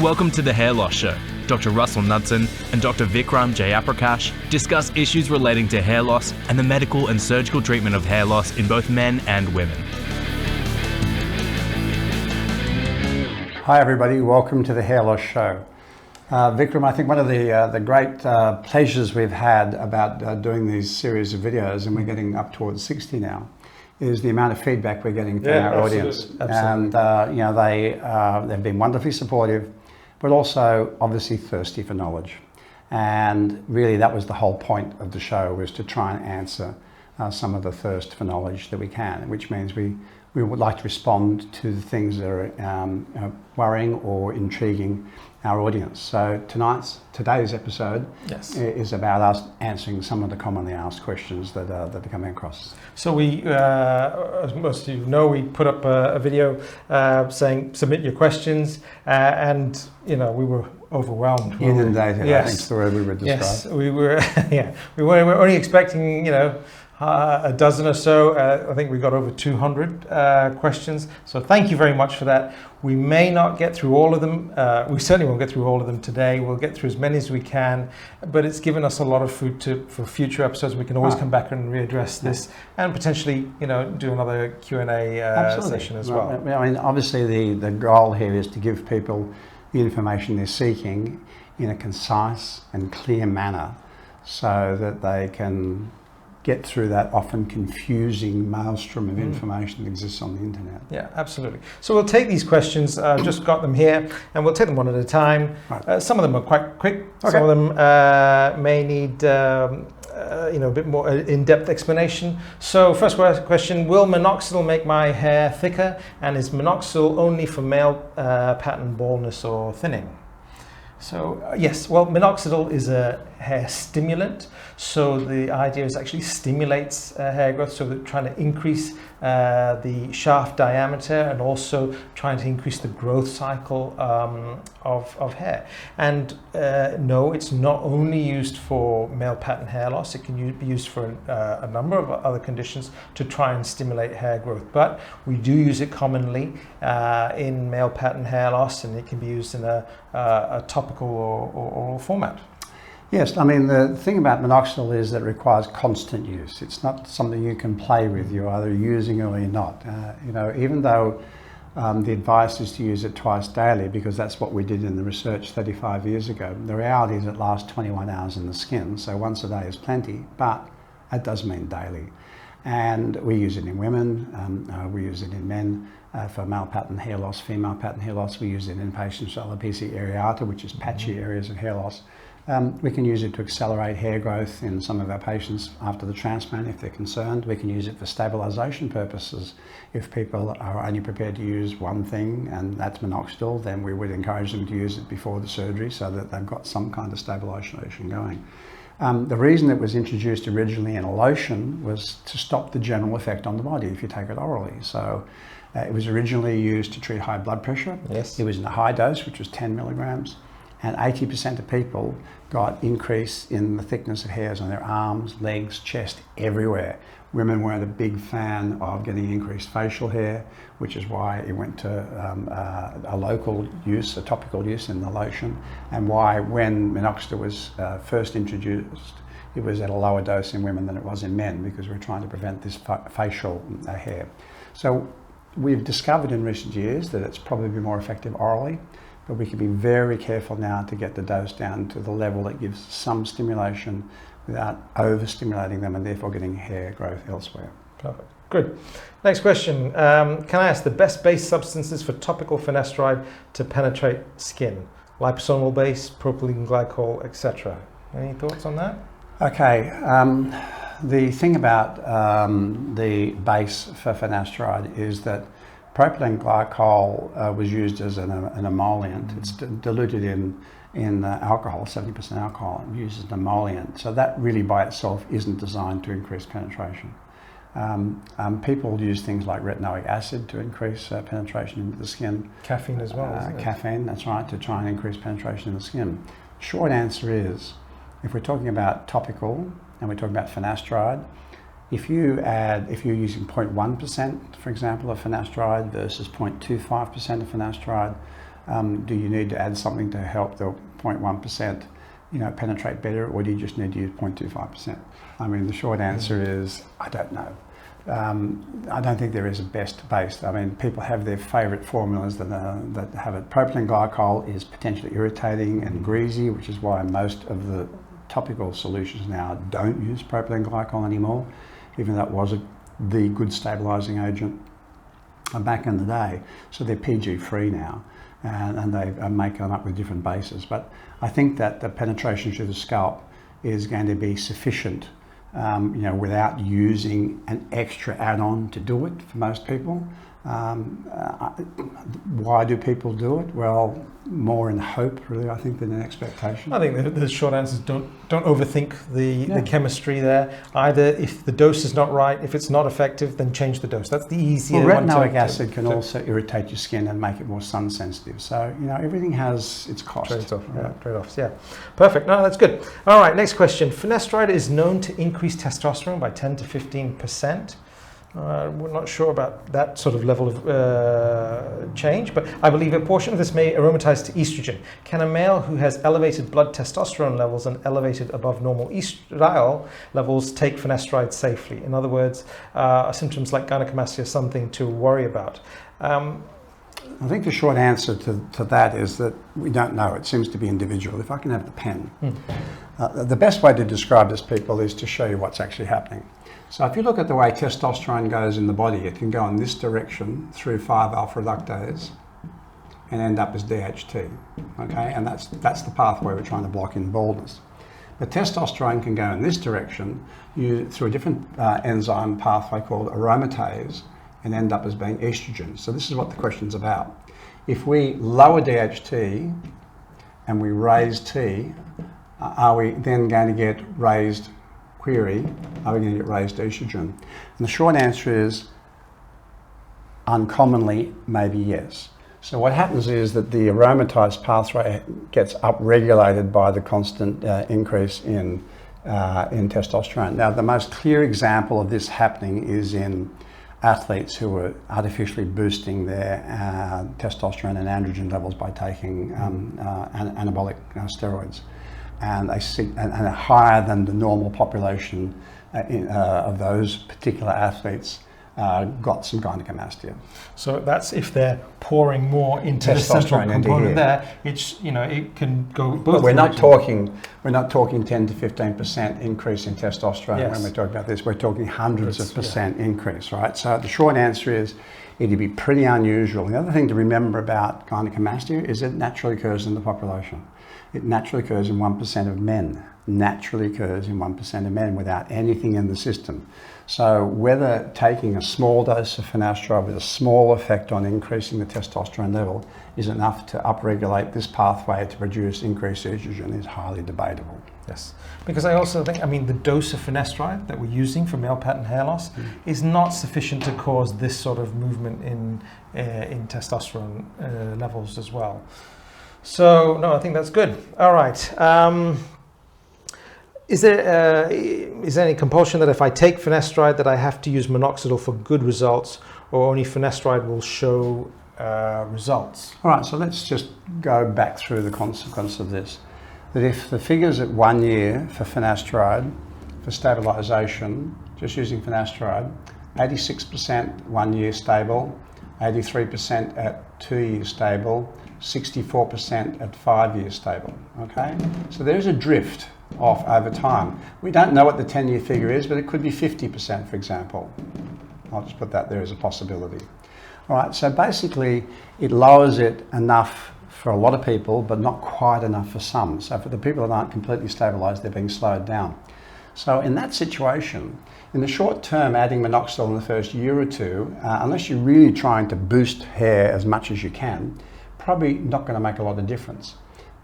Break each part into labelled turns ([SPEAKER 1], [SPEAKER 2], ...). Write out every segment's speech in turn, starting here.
[SPEAKER 1] Welcome to the Hair Loss Show. Dr. Russell Knudsen and Dr. Vikram Jayaprakash discuss issues relating to hair loss and the medical and surgical treatment of hair loss in both men and women.
[SPEAKER 2] Hi everybody, welcome to the Hair Loss Show. Vikram, I think one of the great pleasures we've had about doing these series of videos, and we're getting up towards 60 now, is the amount of feedback we're getting from our audience.
[SPEAKER 3] Absolutely.
[SPEAKER 2] And they've been wonderfully supportive, but also obviously thirsty for knowledge. And really that was the whole point of the show, was to try and answer some of the thirst for knowledge that we can, which means we would like to respond to the things that are worrying or intriguing our audience. So today's episode is about us answering some of the commonly asked questions that are coming across.
[SPEAKER 3] So we, as most of you know, we put up a video saying submit your questions, and we were overwhelmed.
[SPEAKER 2] Inundated,
[SPEAKER 3] yes.
[SPEAKER 2] I think is the word we would describe.
[SPEAKER 3] Yes, we were. Yeah, we were only expecting a dozen or so. I think we got over 200 questions. So thank you very much for that. We may not get through all of them. We certainly won't get through all of them today. We'll get through as many as we can, but it's given us a lot of food for future episodes. We can always come back and readdress this, and potentially, do another Q&A session as well.
[SPEAKER 2] I mean, obviously the goal here is to give people the information they're seeking in a concise and clear manner, so that they can get through that often confusing maelstrom of information that exists on the internet.
[SPEAKER 3] Yeah, absolutely. So we'll take these questions, just got them here, and we'll take them one at a time. Right. Some of them are quite quick. Okay. Some of them may need a bit more in-depth explanation. So first question, will minoxidil make my hair thicker? And is minoxidil only for male pattern baldness or thinning? So yes, well, minoxidil is a hair stimulant. So the idea is actually stimulates hair growth, so they're trying to increase the shaft diameter and also trying to increase the growth cycle of hair. And no, it's not only used for male pattern hair loss. It can be used for a number of other conditions to try and stimulate hair growth. But we do use it commonly in male pattern hair loss, and it can be used in a topical or oral format.
[SPEAKER 2] Yes, I mean, the thing about minoxidil is that it requires constant use. It's not something you can play with. You're either using it or you're not. Even though the advice is to use it twice daily, because that's what we did in the research 35 years ago. The reality is it lasts 21 hours in the skin, so once a day is plenty, but it does mean daily. And we use it in women, we use it in men. For male pattern hair loss, female pattern hair loss, we use it in patients with alopecia areata, which is patchy areas of hair loss. We can use it to accelerate hair growth in some of our patients after the transplant if they're concerned. We can use it for stabilization purposes. If people are only prepared to use one thing, and that's minoxidil, then we would encourage them to use it before the surgery so that they've got some kind of stabilization going. The reason it was introduced originally in a lotion was to stop the general effect on the body if you take it orally. So it was originally used to treat high blood pressure.
[SPEAKER 3] Yes.
[SPEAKER 2] It was in a high dose, which was 10 milligrams. And 80% of people got increase in the thickness of hairs on their arms, legs, chest, everywhere. Women weren't a big fan of getting increased facial hair, which is why it went to a local use, a topical use in the lotion, and why when minoxidil was first introduced, it was at a lower dose in women than it was in men, because we're trying to prevent this facial hair. So we've discovered in recent years that it's probably more effective orally, but we can be very careful now to get the dose down to the level that gives some stimulation without overstimulating them and therefore getting hair growth elsewhere.
[SPEAKER 3] Perfect. Good. Next question. Can I ask the best base substances for topical finasteride to penetrate skin? Liposomal base, propylene glycol, etc. Any thoughts on that? Okay.
[SPEAKER 2] The thing about the base for finasteride is that propylene glycol was used as an emollient. It's diluted in alcohol, 70% alcohol, and used as an emollient. So that really by itself isn't designed to increase penetration. People use things like retinoic acid to increase penetration into the skin.
[SPEAKER 3] Caffeine as well, isn't it?
[SPEAKER 2] Caffeine, that's right, to try and increase penetration in the skin. Short answer is, if we're talking about topical and we're talking about finasteride, if you're using 0.1%, for example, of finasteride versus 0.25% of finasteride, Do you need to add something to help the 0.1%, penetrate better, or do you just need to use 0.25%? I mean, the short answer is, I don't know. I don't think there is a best base. I mean, people have their favourite formulas that have it. Propylene glycol is potentially irritating and greasy, which is why most of the topical solutions now don't use propylene glycol anymore, even though it was the good stabilising agent back in the day. So they're PG free now, and they make them up with different bases. But I think that the penetration through the scalp is going to be sufficient, without using an extra add-on to do it for most people. Why do people do it? Well, more in hope, really, I think, than in expectation.
[SPEAKER 3] I think the short answer is don't overthink the chemistry there. Either if the dose is not right, if it's not effective, then change the dose. That's the easier one.
[SPEAKER 2] Retinoic acid can also irritate your skin and make it more sun sensitive. So, everything has its cost.
[SPEAKER 3] Trade-offs, yeah. Perfect. No, that's good. All right, next question. Finasteride is known to increase testosterone by 10 to 15%. We're not sure about that sort of level of change, but I believe a portion of this may aromatize to estrogen. Can a male who has elevated blood testosterone levels and elevated above normal estradiol levels take finasteride safely? In other words, are symptoms like gynecomastia something to worry about?
[SPEAKER 2] I think the short answer to that is that we don't know. It seems to be individual. If I can have the pen. The best way to describe this, people, is to show you what's actually happening. So if you look at the way testosterone goes in the body, it can go in this direction through 5-alpha reductase and end up as DHT, okay? And that's the pathway we're trying to block in baldness. But testosterone can go in this direction through a different enzyme pathway called aromatase and end up as being estrogen. So this is what the question's about. If we lower DHT and we raise T, are we then going to get raised query, are we going to get raised estrogen? And the short answer is uncommonly, maybe yes. So what happens is that the aromatase pathway gets upregulated by the constant increase in testosterone. Now, the most clear example of this happening is in athletes who are artificially boosting their testosterone and androgen levels by taking anabolic steroids. And are higher than the normal population of those particular athletes got some gynecomastia.
[SPEAKER 3] So that's if they're pouring more into the central component there. It's it can go both.
[SPEAKER 2] But we're not talking 10 to 15% increase in testosterone when we're talking about this. We're talking hundreds of percent increase, right? So the short answer is it'd be pretty unusual. The other thing to remember about gynecomastia is it naturally occurs in the population. It naturally occurs in 1% of men. Naturally occurs in 1% of men without anything in the system. So whether taking a small dose of finasteride with a small effect on increasing the testosterone level is enough to upregulate this pathway to produce increased estrogen is highly debatable.
[SPEAKER 3] Yes, because I also think, the dose of finasteride that we're using for male pattern hair loss is not sufficient to cause this sort of movement in testosterone levels as well. So, no, I think that's good. All right. Is there any compulsion that if I take finasteride that I have to use minoxidil for good results, or only finasteride will show results?
[SPEAKER 2] All right, so let's just go back through the consequence of this. That if the figures at 1 year for finasteride, for stabilisation, just using finasteride, 86% 1 year stable, 83% at 2 years stable, 64% at 5 years stable, okay? So there's a drift off over time. We don't know what the 10-year figure is, but it could be 50%, for example. I'll just put that there as a possibility. All right, so basically it lowers it enough for a lot of people, but not quite enough for some. So for the people that aren't completely stabilised, they're being slowed down. So in that situation, in the short term, adding minoxidil in the first year or two, unless you're really trying to boost hair as much as you can, probably not going to make a lot of difference.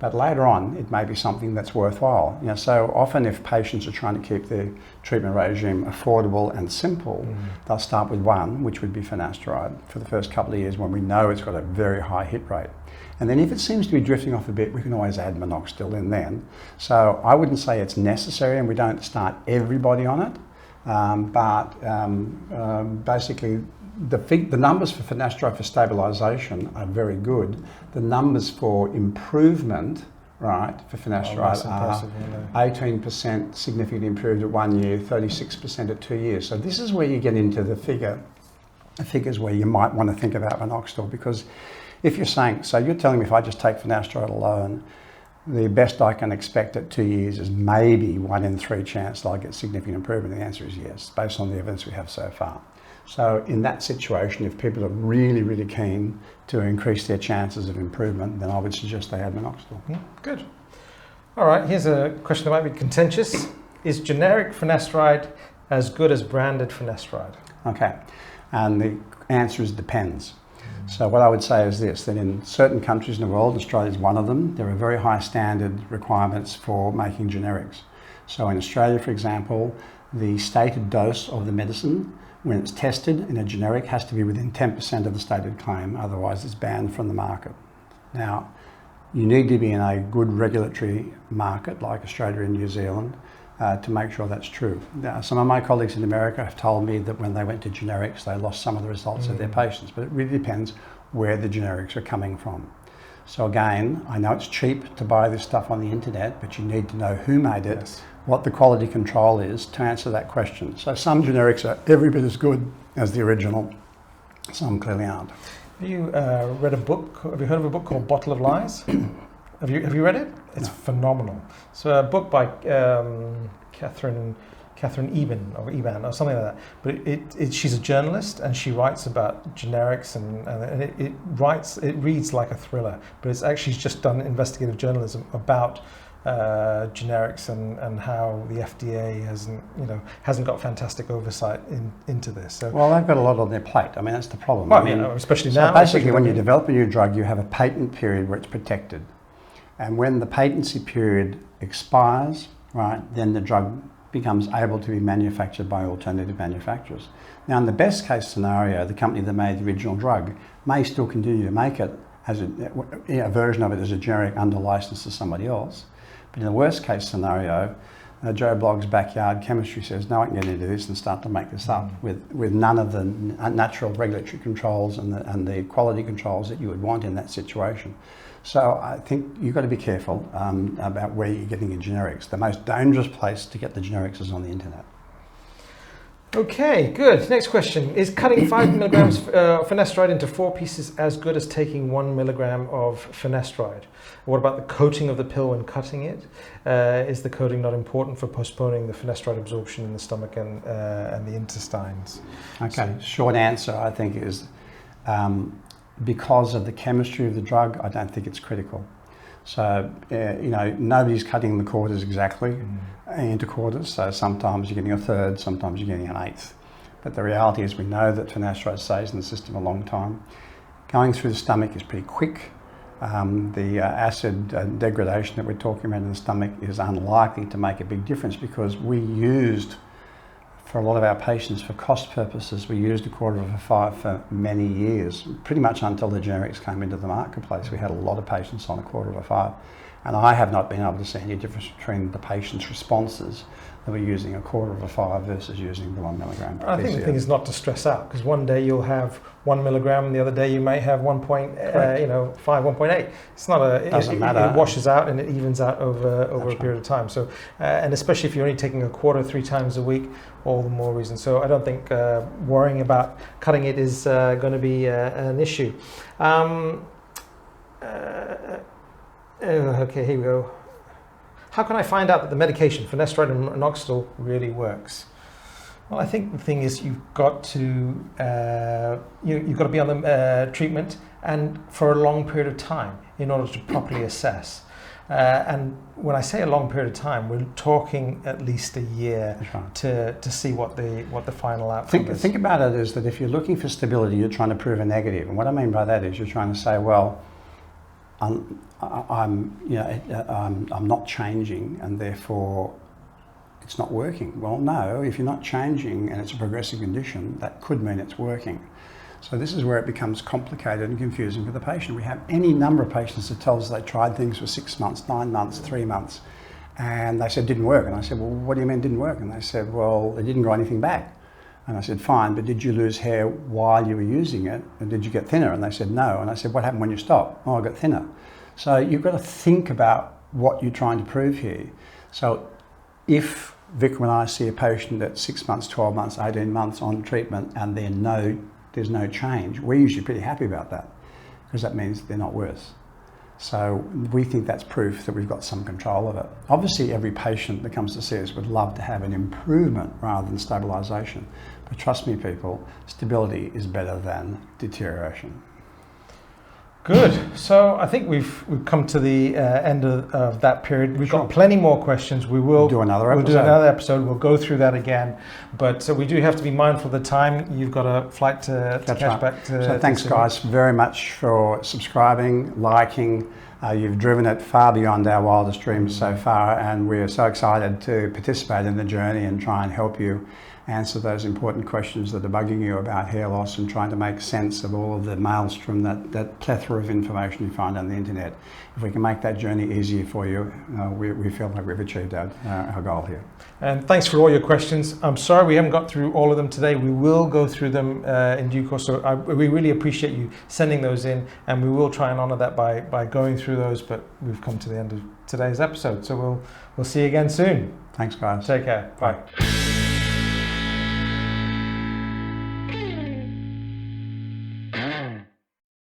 [SPEAKER 2] But later on, it may be something that's worthwhile. So often if patients are trying to keep their treatment regime affordable and simple, they'll start with one, which would be finasteride, for the first couple of years when we know it's got a very high hit rate. And then if it seems to be drifting off a bit, we can always add minoxidil in then. So I wouldn't say it's necessary, and we don't start everybody on it. Basically, the numbers for finasteride for stabilisation are very good. The numbers for improvement, right, for finasteride are 18% significantly improved at 1 year, 36% at 2 years. So this is where you get into the figures where you might want to think about minoxidil, because if you're saying, so you're telling me if I just take finasteride alone, the best I can expect at 2 years is maybe 1 in 3 chance that I'll get significant improvement. The answer is yes, based on the evidence we have so far. So in that situation, if people are really, really keen to increase their chances of improvement, then I would suggest they add minoxidil.
[SPEAKER 3] Good. All right, here's a question that might be contentious. Is generic finasteride as good as branded finasteride?
[SPEAKER 2] Okay, and the answer is depends. So what I would say is this, that in certain countries in the world, Australia is one of them, there are very high standard requirements for making generics. So in Australia, for example, the stated dose of the medicine, when it's tested in a generic, has to be within 10% of the stated claim, otherwise it's banned from the market. Now, you need to be in a good regulatory market like Australia and New Zealand to make sure that's true. Now, some of my colleagues in America have told me that when they went to generics, they lost some of the results of their patients, but it really depends where the generics are coming from. So again, I know it's cheap to buy this stuff on the internet, but you need to know who made it, what the quality control is to answer that question. So some generics are every bit as good as the original, some clearly aren't.
[SPEAKER 3] Have you read a book, have you heard of a book called Bottle of Lies? Have you read it? It's phenomenal. So a book by Catherine Eban or something like that. But she's a journalist and she writes about generics and it reads like a thriller. But it's actually just done investigative journalism about generics and how the FDA hasn't got fantastic oversight into this. So,
[SPEAKER 2] well, they've got a lot on their plate. I mean, that's the problem.
[SPEAKER 3] Well,
[SPEAKER 2] I mean,
[SPEAKER 3] especially
[SPEAKER 2] so
[SPEAKER 3] now.
[SPEAKER 2] Basically, when you develop a new drug, you have a patent period where it's protected. And when the patency period expires, right, then the drug becomes able to be manufactured by alternative manufacturers. Now, in the best case scenario, the company that made the original drug may still continue to make it as a version of it as a generic under license to somebody else. But in the worst case scenario, Joe Blogg's backyard chemistry says, no, I can get into this and start to make this up with none of the natural regulatory controls and the quality controls that you would want in that situation. So I think you've got to be careful about where you're getting your generics. The most dangerous place to get the generics is on the internet.
[SPEAKER 3] Okay, good. Next question. Is cutting 5 milligrams finasteride into 4 pieces as good as taking 1 milligram of finasteride? What about the coating of the pill when cutting it? Is the coating not important for postponing the finasteride absorption in the stomach and the intestines?
[SPEAKER 2] Okay, short answer I think is because of the chemistry of the drug, I don't think it's critical. So, nobody's cutting the quarters exactly into quarters. So sometimes you're getting a third, sometimes you're getting an eighth. But the reality is we know that finasteride stays in the system a long time. Going through the stomach is pretty quick. The acid degradation that we're talking about in the stomach is unlikely to make a big difference because we used, for a lot of our patients, for cost purposes, we used 1/4 for many years, pretty much until the generics came into the marketplace. We had a lot of patients on 1/4, and I have not been able to see any difference between the patients' responses that were using 1/4 versus using the 1 milligram.
[SPEAKER 3] I think the thing is not to stress out, because one day you'll have 1 milligram, and the other day you may have 1.5, 1.8. It's not
[SPEAKER 2] Doesn't matter.
[SPEAKER 3] It washes out and it evens out over a period of time. So, and especially if you're only taking 1/4 3 times a week, all the more reason. So I don't think worrying about cutting it is going to be an issue. Okay, here we go. How can I find out that the medication, finasteride and minoxidil, really works? Well, I think the thing is you've got to be on the treatment and for a long period of time in order to properly assess. And when I say a long period of time, we're talking at least a year to see what the final outcome is.
[SPEAKER 2] Think about it as that if you're looking for stability, you're trying to prove a negative. And what I mean by that is you're trying to say, well, I'm not changing and therefore it's not working. Well, no, if you're not changing and it's a progressive condition, that could mean it's working. So this is where it becomes complicated and confusing for the patient. We have any number of patients that tell us they tried things for 6 months, 9 months, 3 months, and they said it didn't work. And I said, well, what do you mean it didn't work? And they said, well, it didn't grow anything back. And I said, fine, but did you lose hair while you were using it? And did you get thinner? And they said, no. And I said, what happened when you stopped? Oh, I got thinner. So you've got to think about what you're trying to prove here. So if Vikram and I see a patient at 6 months, 12 months, 18 months on treatment and there's no change, we're usually pretty happy about that because that means they're not worse. So we think that's proof that we've got some control of it. Obviously, every patient that comes to see us would love to have an improvement rather than stabilisation. But trust me, people, stability is better than deterioration.
[SPEAKER 3] Good. So I think we've come to the end of that period. We've got plenty more questions. We'll do another episode. We'll go through that again. But we do have to be mindful of the time. You've got a flight to catch back to.
[SPEAKER 2] So thanks, guys, very much for subscribing, liking. You've driven it far beyond our wildest dreams so far, and we're so excited to participate in the journey and try and help you answer those important questions that are bugging you about hair loss and trying to make sense of all of the maelstrom, that plethora of information you find on the internet. If we can make that journey easier for you, we feel like we've achieved our goal here.
[SPEAKER 3] And thanks for all your questions. I'm sorry we haven't got through all of them today. We will go through them in due course. So we really appreciate you sending those in, and we will try and honour that by going through those. But we've come to the end of today's episode, so we'll see you again soon.
[SPEAKER 2] Thanks, guys.
[SPEAKER 3] Take care. Bye.